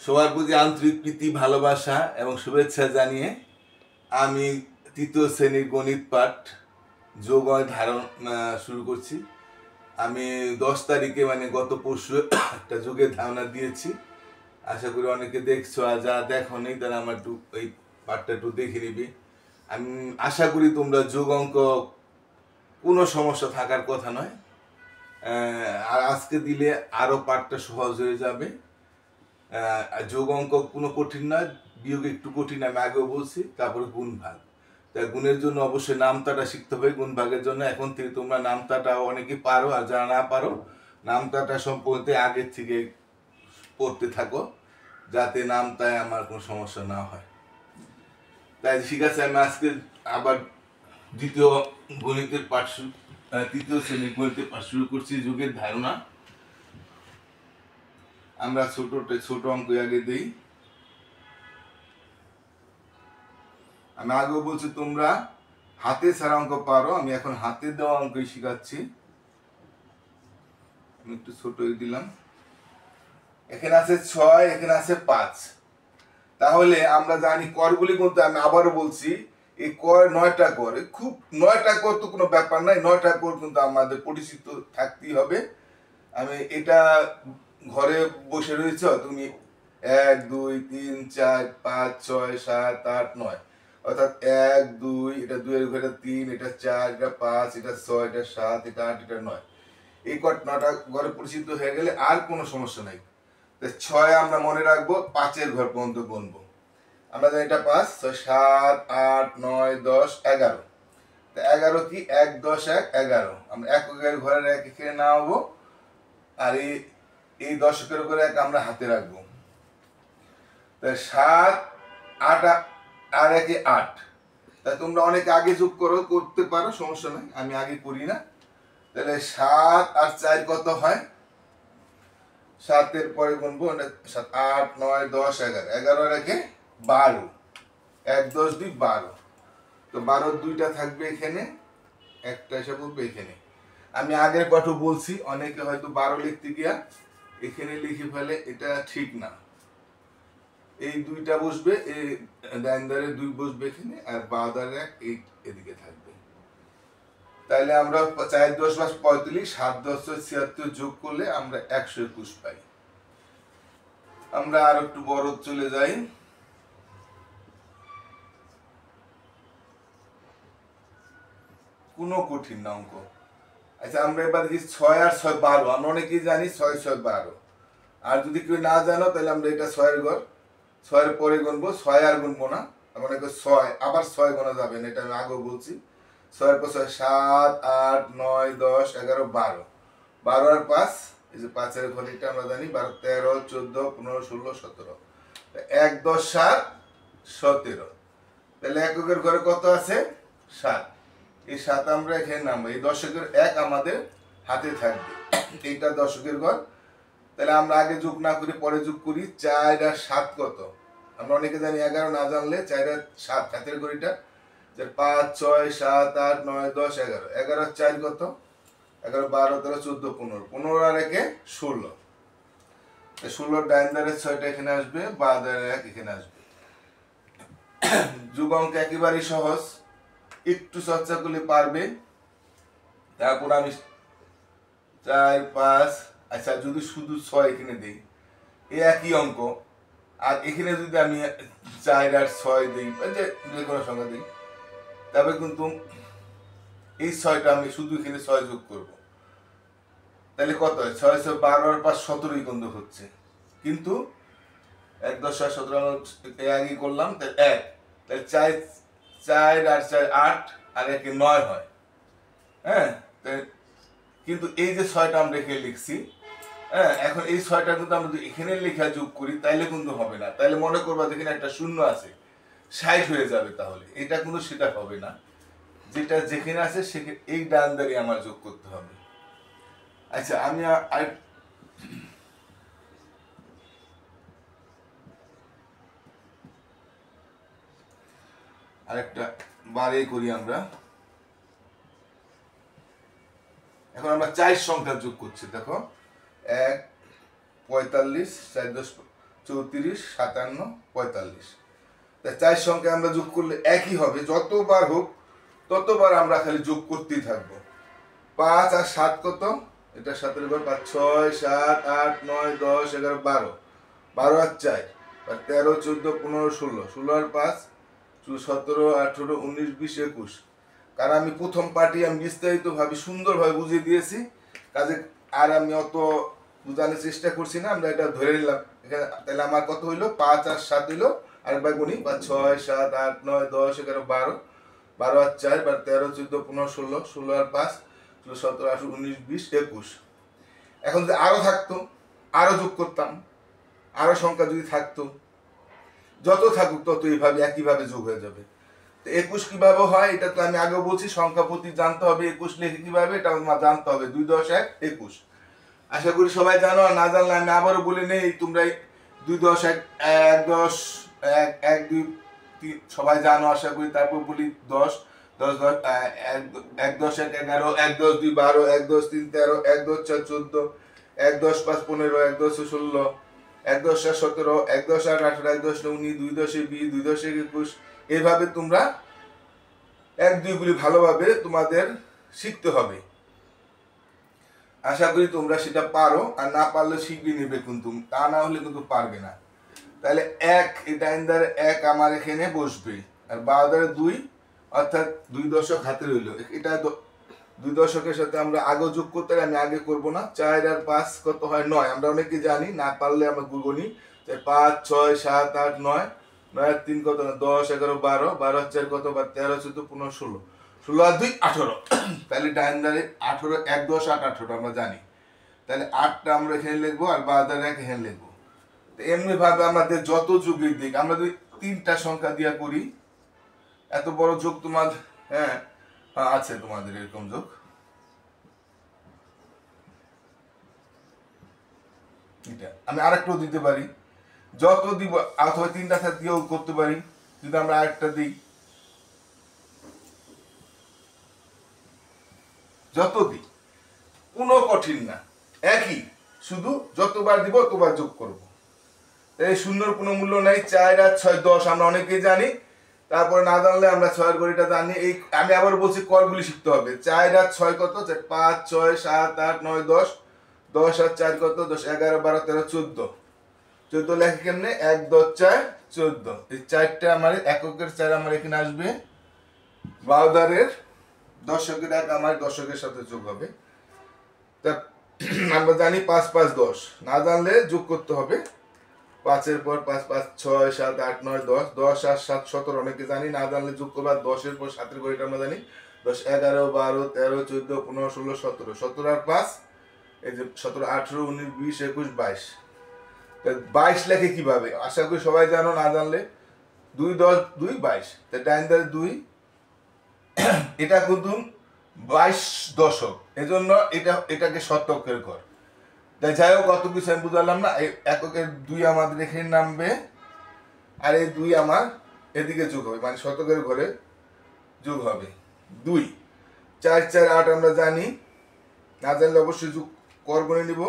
সবার প্রতি আন্তরিক প্রীতি ভালোবাসা এবং শুভেচ্ছা জানিয়ে আমি তৃতীয় শ্রেণীর গণিত পাঠ যোগ ধারণ শুরু করছি। আমি 10 তারিখে মানে গত পরশু একটা যোগের ধারণা দিয়েছি। আশা করি অনেকে দেখছো, আর যা দেখো নেই তারা আমার একটু এই পাঠটা একটু দেখে নিবি। আমি আশা করি তোমরা যোগ অঙ্ক কোনো সমস্যা থাকার কথা নয়। আর আজকে দিলে আরও পাঠটা সহজ হয়ে যাবে। যোগ অঙ্ক কোনো কঠিন না, বিয়োগ একটু কঠিন, আমি আগেও বলছি। তারপরে গুণ ভাগ, তাই গুণের জন্য অবশ্যই নামতাটা শিখতে হবে। গুণ ভাগের জন্য এখন থেকে তোমরা নামতাটা অনেকে পারো, আর যারা না পারো নামতাটা সম্পর্কে আগের থেকে পড়তে থাকো, যাতে নামতায় আমার কোনো সমস্যা না হয়। তাই ঠিক আছে, আমি আজকে আবার তৃতীয় শ্রেণীর গণিতের পাঠ শুরু করছি। যোগের ধারণা আমরা ছোট অঙ্ক আগে দিই। আমি আগেও বলছি তোমরা হাতে ছাড়া অঙ্ক পারো, আমি এখন হাতে দেওয়া অঙ্কই শিখাচ্ছি। আমি একটু ছোটই দিলাম। এখানে আছে 6, এখানে আছে 5। তাহলে আমরা জানি করগুলি কিন্তু, আমি আবারও বলছি, এই কর 9টা কর, খুব 9টা কর তো কোনো ব্যাপার নাই, 9টা কর কিন্তু আমাদের পরিচিত থাকতেই হবে। আমি এটা ঘরে বসে রয়েছ তুমি 1 2 3 4 5 6 7 8 9, অর্থাৎ 1 2, এটা 2 এর ঘরে 3, এটা 4, এটা 5, এটা 6, এটা 7, এটা 8, এটা 9। এই কট 9টা ঘরে পরিচিত হয়ে গেলে আর কোনো সমস্যা নাই। 6 আমরা মনে রাখবো, 5-এর ঘর পর্যন্ত গুনবো। আমরা জানি এটা 5, 6 7 8 9 10 11। 11 কি 1 10 1 11। আমরা এককের ঘরের 1 এখানে নামাবো, আর এই দশকের উপরে 1 আমরা হাতে রাখবো। 7 8 আর 1 8। তাই তোমরা অনেক আগে যোগ করতে পারো, সমস্যা নাই, আমি আগে করি না। তাহলে 7 আর 4 কত হয়? 7 এর পরে গুনবো 7 8 9 10 11। 11 আর 1 12। 1 10 2 12। তো 12 2টা থাকবে এখানে, একটা এসে বলবে এখানে। আমি আগের পাঠও বলছি, অনেকে হয়তো 12 লিখতে গিয়া এখানে লিখে ফেলে, এটা ঠিক না। এই 2টা বসবে, এই ডান ধারে 2 বসবে এখানে, আর বাঁ ধারে 1 এদিকে থাকবে। তাইলে আমরা 4 10 35, 7 10 76 যোগ করলে আমরা 121 পাই। আমরা আর একটু বড় চলে যাই। কোনো কঠিন না অঙ্ক। আচ্ছা, আমরা এবার দেখি 6 আর 6 12। আমরা অনেকেই জানি 6 6 12। আর যদি কেউ না জানো তাহলে আমরা এটা 6-এর ঘর, 6-এর পরে গুনবো, 6 আর গুনবো না। আমরা 6 আবার 6 গোনা যাবে না, এটা আমি আগেও বলছি। 6-এর পর 6 7 8 9 10 11 12। 12 আর 5, এই যে 5-এর ঘর, এটা আমরা জানি 12 13 14 15 16 17। 1 10 7 17। তাহলে এককের ঘরে কত আছে? 7। এই 7 আমরা এখানে নামবো, এই দশকের 1 আমাদের হাতে থাকবে, এইটা দশকের ঘর। তাহলে আমরা আগে যোগ না করি, পরে যোগ করি। 4 আর 7 কত? আমরা অনেকে জানি 11, না জানলে 4 আর 7 হাতের ঘড়িটা 5 6 7 8 9 10 11। 11 আর 4 কত? 11 12 13 14 15। 15 আর 1 16। 16 ডাইন ধারে 6টা এখানে আসবে, বাঁ ধারে 1 এখানে আসবে। যোগ অঙ্ক একেবারেই সহজ, একটু চর্চা করলে পারবে। তারপর আমি 4 5, আচ্ছা যদি শুধু 6 এখানে দিই, এই একই অঙ্ক, আর এখানে যদি আমি 4 আর 6 দিই, যে কোনো সংখ্যা দিই, তবে কিন্তু এই 6টা আমি শুধু এখানে 6 যোগ করব। তাহলে কত হয়? 6 6 12 আর 5 17ই কিন্তু হচ্ছে। কিন্তু 1 10 6 17 একই করলাম, তাহলে 1, তাহলে 4 4 আর 4 8, আর 1 9 হয়। হ্যাঁ, কিন্তু এই যে 6টা আমরা এখানে লিখছি, হ্যাঁ, এখন এই 6টা কিন্তু আমরা যদি এখানে লেখা যোগ করি তাইলে কিন্তু হবে না। তাইলে মনে করবা যেখানে একটা শূন্য আছে 60 হয়ে যাবে, তাহলে এটা কিন্তু সেটা হবে না। যেটা যেখানে আছে সেখানে এই ডান ধারে আমার যোগ করতে হবে। আচ্ছা, আমি আরেকটা বারে করি আমরা। এখন আমরা 4 সংখ্যা যোগ করছি, দেখো 1 45 4 10 34, 57, 45। তাই 4 সংখ্যা আমরা যোগ করলে একই হবে, যতবার হোক ততবার আমরা খালি যোগ করতেই থাকবো। 5 আর 7 কত? এটা 7 এর 5, 6, 7, 8, 9, 10, 11, 12, 12 আর 4, 13, 14, 15, 16, 16 আর 5, 17, 18, 19, 20, 21। কারণ আমি প্রথম পার্টি আমি বিস্তারিতভাবে সুন্দরভাবে বুঝিয়ে দিয়েছি, কাজে আর আমি অত বোঝানোর চেষ্টা করছি না, আমরা এটা ধরে নিলাম এখানে। তাহলে আমার কত হইলো? 5 আর 7 হইলো, আরেকবার গুনি, 6, 7, 8, 9, 10, 11, 12, 12 আর 4, 13, 14, 15, 16, 16 আর 5, 17, 18, 19, 20, 21। এখন যদি আরো থাকতো, আরো যোগ করতাম, আরো সংখ্যা যদি থাকতো, যত থাকুক তত এইভাবে একইভাবে যোগ হয়ে যাবে। 21 কিভাবে হয় এটা তো আমি আগেও বলছি, সংখ্যা প্রতীক জানতে হবে। 21 লিখে কিভাবে এটা জানতে হবে, 2, 10, 1, 21। আশা করি সবাই জানো, আর না জানলে আমি আবারও বলে নেই, তোমরা 2, 10, 1, 1, 10, 1, 1, 2, 3 সবাই জানো আশা করি। তারপর বলি 10, 10, 10, 1, 10, 1, 11, 1, 10, 2, 12, 1, 10, 3, 13, 1, 10, 4, 14, 1, 10, 5, 15, 1, 10, 16, 1, 10, 7, 17, 1, 10, 8, 18, 1, 10, 19, 2, 10, 20, 2, 10, 21। এইভাবে তোমরা 1, 2 গুলি ভালোভাবে তোমাদের শিখতে হবে। আশা করি তোমরা সেটা পারো, আর না পারলে শিখিয়ে নেবে কিন্তু, তা না হলে কিন্তু পারবে না। তাহলে 1, এটা ইন্দারে 1 আমার এখানে বসবে, আর বারোদারে 2, অর্থাৎ 2 দশক হাতে রইল। এটা 2 দশকের সাথে আমরা আগে যোগ করতে, আমি আগে করব না। 4 আর 5 কত হয়? 9। আমরা অনেকে জানি, না পারলে আমরা গুগনি। 5, 6, 7, 8, 9, 9 আর 3 কত? 10, 11, 12, 12 আর 4 কত? 13, 14, 15, 16, 16 আর 2, 18। তাহলে ডাইন্দারে 18, 1, 10, 8, 18 আমরা জানি। তাহলে 8টা আমরা এখানে লিখবো, আর 12 এখানে লিখবো। এমনি ভাবে আমাদের যত যুগের দিক, আমরা যদি 3টা সংখ্যা দিয়া করি, এত বড় যোগ তোমার, হ্যাঁ আছে তোমাদের এরকম যোগ। এটা আমি আরেকটাও দিতে পারি, যত দিব, অথবা 3টা সাথে দিয়েও করতে পারি। যদি আমরা আরেকটা দিই, যত দিই কোনো কঠিন না, একই, শুধু যতবার দিব ততবার যোগ করব। এই শূন্যর কোনো মূল্য নাই। 4 আর 6, 10 আমরা অনেকেই জানি। তারপরে না জানলে আমরা 6 গড়িটা জানি। এই আমি আবার বলছি, করগুলি শিখতে হবে। 4 আর 6 কত? 5, 6, 7, 8, 9, 10, 10 আর 4 কত? 10, 11, 12, 13, 14, 14 লেখে কেমনে? 1, 10, 4, 14। এই 4টা আমার এককের 4 আমার এখানে আসবে, বাউদারের দশকের 1 আমার দশকের সাথে যোগ হবে। তা আমরা জানি 5, 5, 10, না জানলে যোগ করতে হবে। 5 এর পর 5, 5, 6, 7, 8, 9, 10, 10 আর 7, 17 অনেকে জানি, না জানলে যোগ করবা। 10 এর পর 7 এর ঘড়িটা আমরা জানি, 10, 11, 12, 13, 14, 15, 16, 17, 17 আর 5, এই যে 17, 18, 19, 20, 21, 22। 22 লেখে কিভাবে? আশা করি সবাই জানো, না জানলে 2, 10, 2, 22। তাই ডাইন ধারে 2, এটা কিন্তু 22 দশক, এজন্য এটাকে শতকের ঘর। তাই যাই হোক, কত কিছু আমি বুঝালাম না। এককের 2 আমাদের এখানে নামবে, আর এই 2 আমার এদিকে যোগ হবে, মানে শতকের ঘরে যোগ হবে 2। 4, 4, 8 আমরা জানি, না জানলে অবশ্যই যোগ করবনে নিব।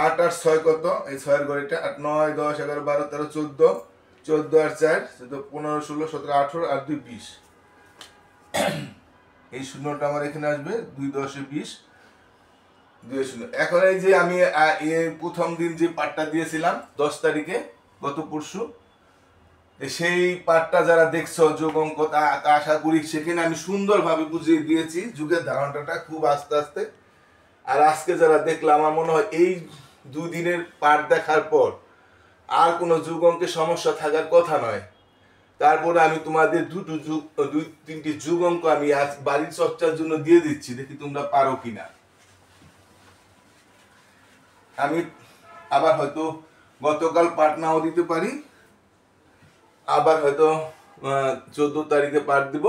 8 আর 6 কত? এই 6 এর ঘড়িটা 8, 9, 10, 11, 12, 13, 14, 14 আর 4, 15, 16, 17, 18 আর 2, 20। এই শূন্যটা আমার এখানে আসবে, 2, 10, 20, 2 শূন্য। এখন এই যে আমি এই প্রথম দিন যে পাঠটা দিয়েছিলাম 10 তারিখে, গত পরশু, সেই পাঠটা যারা দেখছো যোগ অঙ্ক, আশা করি সেখানে আমি সুন্দরভাবে বুঝিয়ে দিয়েছি যুগের ধারণাটা খুব আস্তে আস্তে। আর আজকে যারা দেখলো, আমার মনে হয় এই 2 দিনের পাঠ দেখার পর আর কোনো যুগ অঙ্কের সমস্যা থাকার কথা নয়। তারপরে আমি তোমাদের 2-3টি যুগ অঙ্ক আমি আজ বাড়ির চর্চার জন্য দিয়ে দিচ্ছি, দেখি তোমরা পারো কিনা। আমি আবার হয়তো গতকাল পাঠ নাও দিতে পারি, আবার হয়তো 14 তারিখে পাঠ দিব।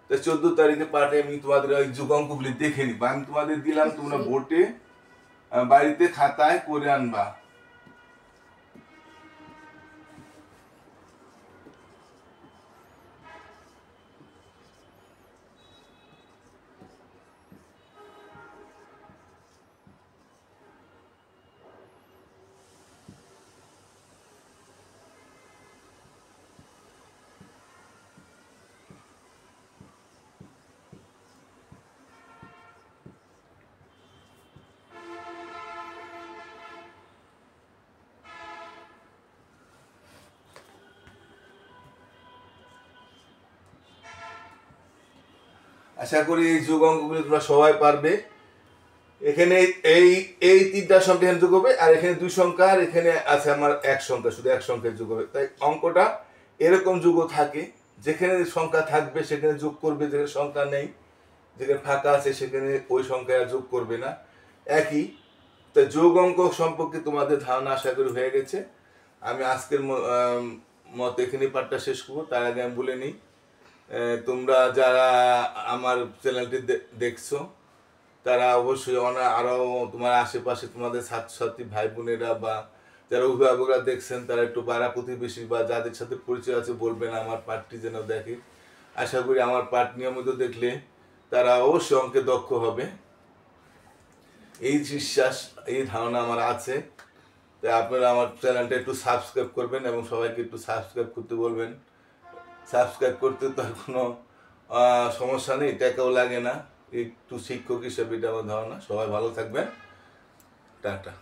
তো 14 তারিখে পাঠে আমি তোমাদের ওই যুগ অঙ্কগুলি দেখে নিবা। আমি তোমাদের দিলাম, তোমরা বোর্ডে বাড়িতে খাতায় করে আনবা। আশা করি এই যোগ অঙ্কগুলি তোমরা সবাই পারবে। এখানে এই এই 3টা সংখ্যা যোগ হবে, আর এখানে 2 সংখ্যা, আর এখানে আছে আমার 1 সংখ্যা, শুধু 1 সংখ্যা যোগ হবে। তাই অঙ্কটা এরকম যোগও থাকে, যেখানে সংখ্যা থাকবে সেখানে যোগ করবে, যেখানে সংখ্যা নেই, যেখানে ফাঁকা আছে সেখানে ওই সংখ্যা যোগ করবে না, একই। তো যোগ অঙ্ক সম্পর্কে তোমাদের ধারণা আশা করি হয়ে গেছে। আমি আজকের মত এখানে পাঠটা শেষ করবো। তার আগে আমি বলে নিই, তোমরা যারা আমার চ্যানেলটি দেখছো তারা অবশ্যই আরও তোমার আশেপাশে তোমাদের ছাত্রছাত্রী ভাই বোনেরা বা যারা অভিভাবকরা দেখছেন তারা একটু পাড়া প্রতিবেশী বা যাদের সাথে পরিচয় আছে বলবেন আমার পাঠটি যেন দেখে। আশা করি আমার পাঠ নিয়মিত দেখলে তারা অবশ্যই অঙ্কে দক্ষ হবে, এই বিশ্বাস, এই ধারণা আমার আছে। তাই আপনারা আমার চ্যানেলটা একটু সাবস্ক্রাইব করবেন এবং সবাইকে একটু সাবস্ক্রাইব করতে বলবেন। সাবস্ক্রাইব করতে তো আর কোনো সমস্যা নেই, টাকাও লাগে না, একটু শিক্ষক হিসেবে এটা আমার ধারণা। সবাই ভালো থাকবেন, টাটা।